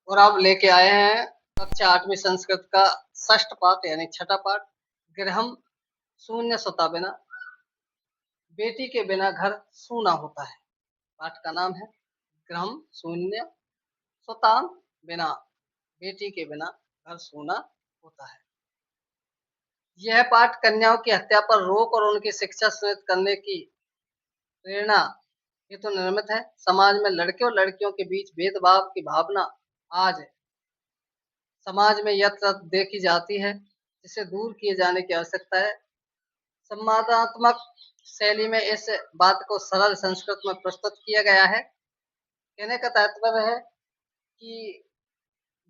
और अब लेके आए हैं कक्षा 8वीं संस्कृत का षष्ठ पाठ यानी छठा पाठ, गृहम शून्य सुता बिना। बेटी के बिना घर सूना होता है। पाठ का नाम है गृहम शून्य सुताम बिना। बेटी के बिना घर सूना होता है। यह पाठ कन्याओं की हत्या पर रोक और उनकी शिक्षा सुनिश्चित करने की प्रेरणा हेतु निर्मित है। समाज में लड़के और लड़कियों के बीच भेदभाव की भावना आज समाज में यत्र देखी जाती है, जिसे दूर किए जाने की आवश्यकता है। संवादात्मक शैली में इस बात को सरल संस्कृत में प्रस्तुत किया गया है। कहने का तात्पर्य है कि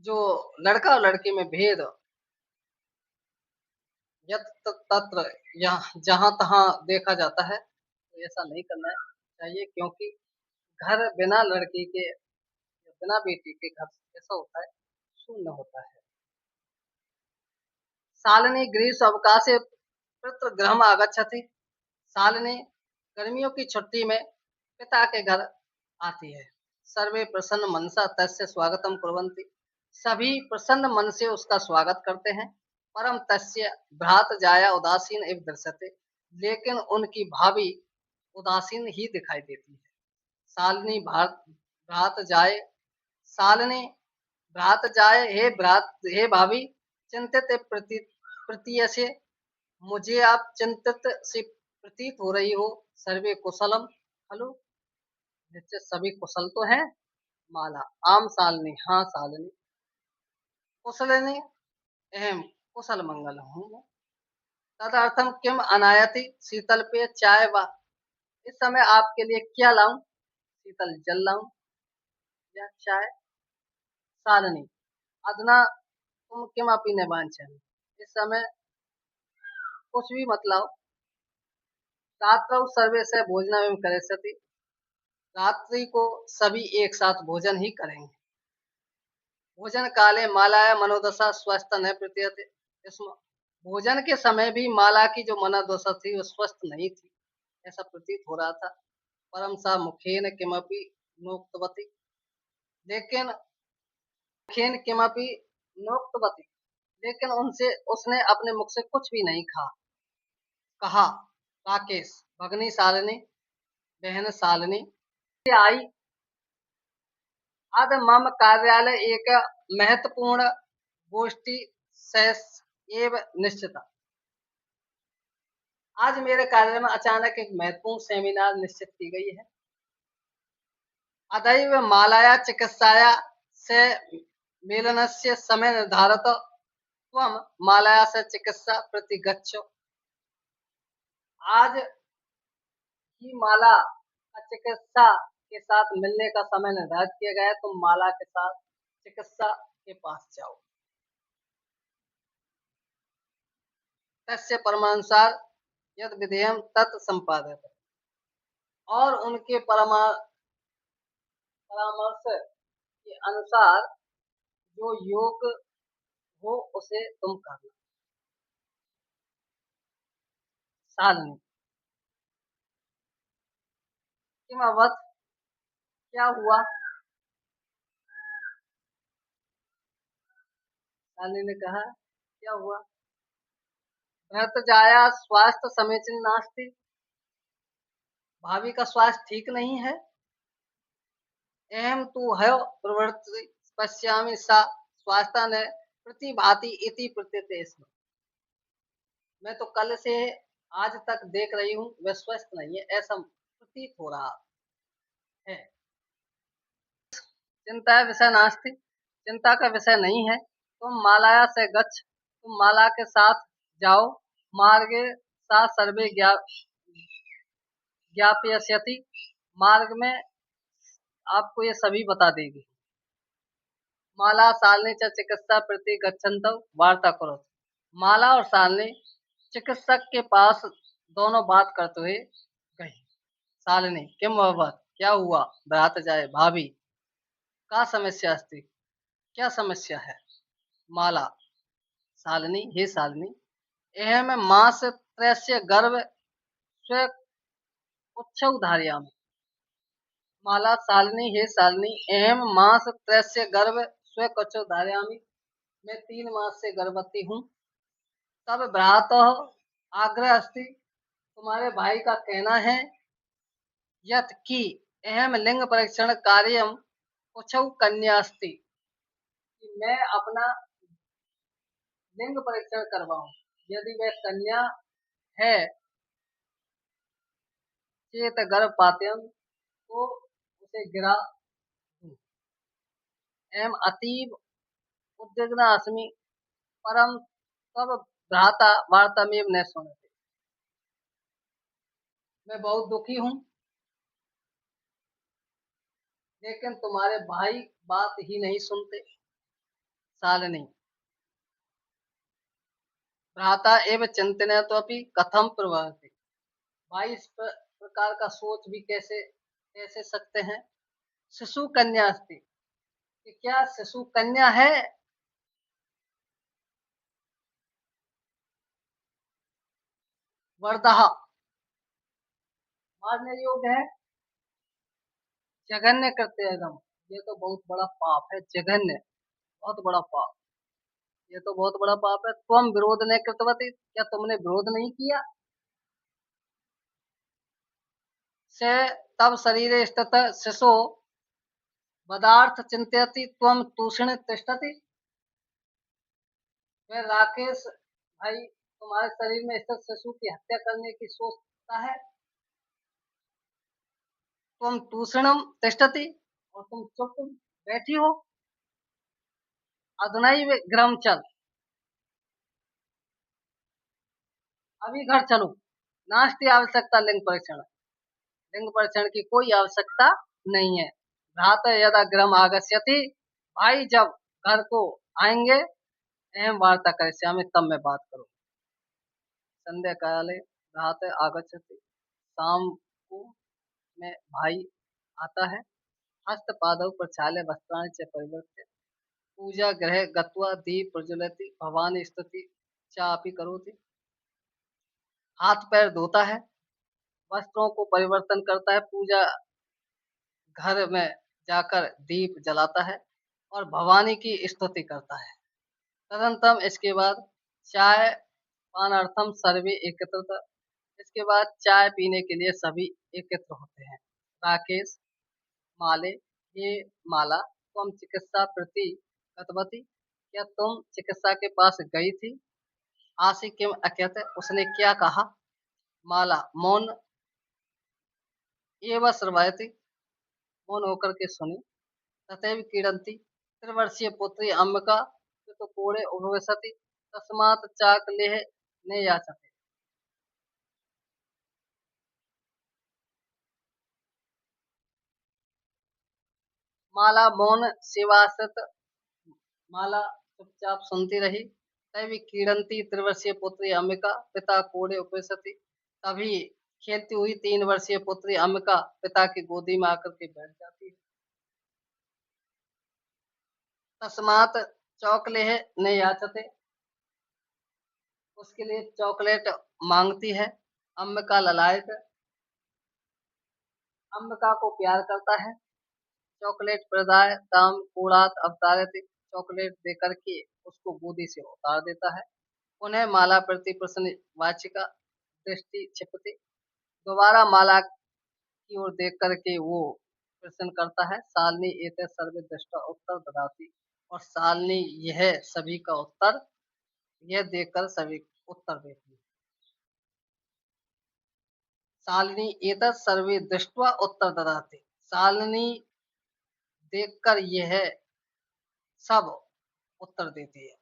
जो लड़का और लड़की में भेद यत्र तत्र जहां तहां देखा जाता है, तो ऐसा नहीं करना चाहिए, क्योंकि घर बिना लड़की के बिना बेटी के घर ऐसा होता है, शून्य होता है। शालिनी ग्रीष्म अवकाशे पितृगृहम् आगच्छति। शालिनी गर्मियों की छुट्टी में पिता के घर आती है। सर्वे प्रसन्न मनसा तस्य स्वागतम कुर्वन्ति। सभी प्रसन्न मन से उसका स्वागत करते हैं। परम तस्य भ्रात जाया उदासीन इव दृश्यते। लेकिन उनकी भाभी उदासीन ही दिखाई देती है। शालिनी भ्रात जाए शालिनी भ्रात जाए, हे भाभी चिंतित प्रतीय से मुझे आप चिंतित सी प्रतीत हो रही हो। सर्वे कुशलम खलु, निश्चित सभी कुशल तो है। माला आम शालिनी, हाँ शालिनी। कुशलिनी अहम, कुशल मंगल हूँ मैं। तदर्थम किम अनायति शीतल पे चाय वा। इस समय आपके लिए क्या लाऊं? शीतल जल लाऊं या चाय? शालिनी अधुना तुम किम अपनी न वांछन। इस समय कुछ भी मत लाओ। रात्रौ सर्वे से भोजनम करिष्यति। रात्रि को सभी एक साथ भोजन ही करेंगे। भोजन काले मालाया मनोदशा स्वस्थ न प्रतीयते। इसमें भोजन के समय भी माला की जो मनोदशा थी वो स्वस्थ नहीं थी, ऐसा प्रतीत हो रहा था। परम सा मुखेन किमपि नोक्तवती। लेकिन मुखेन किमपि नोक्तवती, लेकिन उनसे उसने अपने मुख से कुछ भी नहीं कहा। राकेश भगनी शालिनी, बहन शालिनी आई। अद मम कार्यालय एक महत्वपूर्ण गोष्ठी शेष एव निश्चिता। आज मेरे कार्यालय में अचानक एक महत्वपूर्ण सेमिनार निश्चित की गई है। अदैव मालाया चिकित्साया से मेलनस्य समय निर्धारित। त्वं मालाया से चिकित्सा प्रति गच्छ। आज ही माला का चिकित्सा के साथ मिलने का समय निर्धारित किया गया है। तुम माला के साथ चिकित्सा के पास जाओ। तस्य परमानुसार यद विधेयम तत् संपादित। और उनके परामर्श के अनुसार जो योग हो उसे तुम करना। शालिनी किम अवत, क्या हुआ? शालिनी ने कहा क्या हुआ? भरत जाया स्वास्थ्य समीचीन नास्ति। भाभी का स्वास्थ्य ठीक नहीं है। अहम तु है प्रवृत्ति पश्यामि सा स्वास्थ्य ने प्रतिभाति इति प्रत्यते स्म। मैं तो कल से आज तक देख रही हूँ वह स्वस्थ नहीं है, ऐसा प्रतीत हो रहा है। चिंता विषय नास्ति, चिंता का विषय नहीं है। तुम मालाया से गच्छ, तुम माला के साथ जाओ। मार्गे सा सर्वे ज्ञापयस्यति। मार्ग में आपको ये सभी बता देगी। माला शालिनी च चिकित्सा प्रति गच्छन्तौ वार्ता करो। माला और शालिनी चिकित्सक के पास दोनों बात करते हुए गई। शालिनी किम अभवत्, क्या हुआ? भ्रात जाए भाभी का समस्या अस्ति, क्या समस्या है? माला शालिनी हे शालिनी एहम मास त्रयस्य गर्भ स्व उच्छौ धारयामि। माला शालिनी हे शालिनी एहम मास त्रयस्य गर्भ स्वकचो धारयामि, मैं 3 मास से गर्भवती हूँ। तब भ्रातः आग्रह अस्ति, तुम्हारे भाई का कहना है यत् कि अहम लिंग परीक्षण कार्यम कुछौ कन्या अस्ति, कि मैं अपना लिंग परीक्षण करवाऊं। यदि वह कन्या है चेत गर्भपातम्, तो उसे गिरा दूं। एवं अतीव उद्विग्ना अस्मि, परम तब भ्राता वार्तामेव न सुनते। मैं बहुत दुखी हूँ, लेकिन तुम्हारे भाई बात ही नहीं सुनते। शालिनी, भ्राता एव चिंतयन्ति कथम प्रभवति। भाई इस प्रकार का सोच भी कैसे कैसे सकते हैं। शिशु कन्या अस्ति, कि क्या शिशु कन्या है। वर्दहा, मारने योग्य है। जघन्य कृत्य एकदम, ये तो बहुत बड़ा पाप है। जघन्य, बहुत बड़ा पाप, ये तो बहुत बड़ा पाप है। तुम विरोध नहीं कृतवती, क्या तुमने विरोध नहीं किया। से तब शरीर स्थित शिशु पदार्थ चिंतयति त्वम तूषण तिष्ठति। वह राकेश भाई तुम्हारे शरीर में स्थित शिशु की हत्या करने की सोचता है। तुम तूषणम तिष्ठति, और तुम चुप बैठी हो। अधुनैव गृहं चल, अभी घर चलो। नास्ति आवश्यकता लिंग परीक्षण, लिंग परीक्षण की कोई आवश्यकता नहीं है। भ्राता यदा गृहम आगस्यति, भाई जब घर को आएंगे, अहम वार्ता करिष्यामि, तब मैं बात करूँ। संध्या काले भ्राता आगच्छति, शाम को में भाई आता है। हस्त पादौ प्रक्षाल्य वस्त्राणि च परिवर्त्य पूजा गृहे गत्वा दीप प्रज्वलति भवानी स्तुति चापि करोति। हाथ पैर धोता है, वस्त्रों को परिवर्तन करता है, पूजा घर में जाकर दीप जलाता है और भवानी की स्तुति करता है। तदनंतरम इसके बाद चाय पानार्थम सर्वे एकत्रित, इसके बाद चाय पीने के लिए सभी एकत्र होते हैं। राकेश, माले, ये माला, तुम चिकित्सा प्रति गतवती, क्या तुम चिकित्सा के पास गई थी। आशी किम अकृत, उसने क्या कहा। माला, मौन एव श्रवयति, मौन होकर के सुनी। तथैव क्रीडन्ति त्रिवर्षीय पुत्री अम्बिका पितुकोणे उपविशति तस्मात् चाकलेह ने याचते। माला मौन सेवासत, माला चुपचाप सुनती रही। तभी क्रीडंती त्रिवर्षीय पुत्री अम्बिका पिता कोड़े उपविशति, तभी खेलती हुई 3 वर्षीय पुत्री अम्बिका पिता की गोदी में आकर के बैठ जाती है। तस्मात चौकलेह ने याचते, उसके लिए चॉकलेट मांगती है। अम्बिका ललायत, अम्बिका को प्यार करता है। चॉकलेट प्रदाय ताम कूड़ात अवतारति, चॉकलेट देकर के उसको गोदी से उतार देता है। उन्हें माला प्रति प्रश्न वाचिका दृष्टि क्षिपति, दोबारा माला की ओर देख करके वो प्रश्न करता है। शालिनी एते सर्वे दृष्टा उत्तर ददाती, और शालिनी यह सभी का उत्तर, यह देखकर सभी उत्तर देती है। शालिनी एतत् सर्वे दृष्ट्वा उत्तर ददाति, शालिनी देखकर यह सब उत्तर देती है।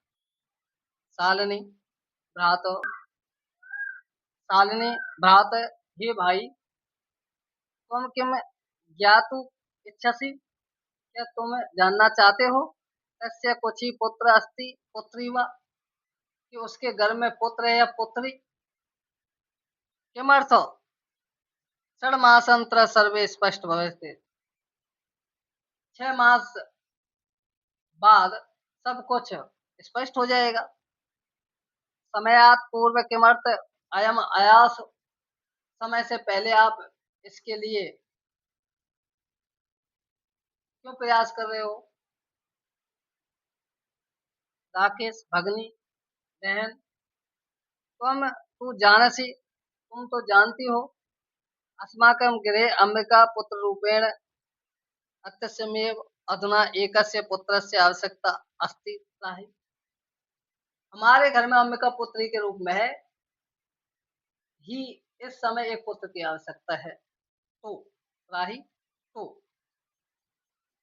शालिनी भ्रात, शालिनी भ्रात, हे भाई, तुम किम ज्ञातु इच्छसि, क्या तुम जानना चाहते हो। तस्य कुछि पुत्र अस्ति पुत्री वा, कि उसके घर में पुत्र है या पुत्री। किमर्थ षण्मासांतर सर्वे स्पष्ट भवते, 6 मास बाद सब कुछ स्पष्ट हो जाएगा। समयात पूर्व किमर्थ अयम आयास, समय से पहले आप इसके लिए क्यों प्रयास कर रहे हो। राकेश भगनी बहन, तू जानसि, तुम तो जानती हो, अस्माकं गृहे अम्बिकापुत्ररूपेण अत्यस्यमेव अधुना एकस्य पुत्रस्य आवश्यकता अस्ति राहि। हमारे घर में अंबिका पुत्री के रूप में है ही इस समय एक पुत्र की आवश्यकता है। तो राही, तो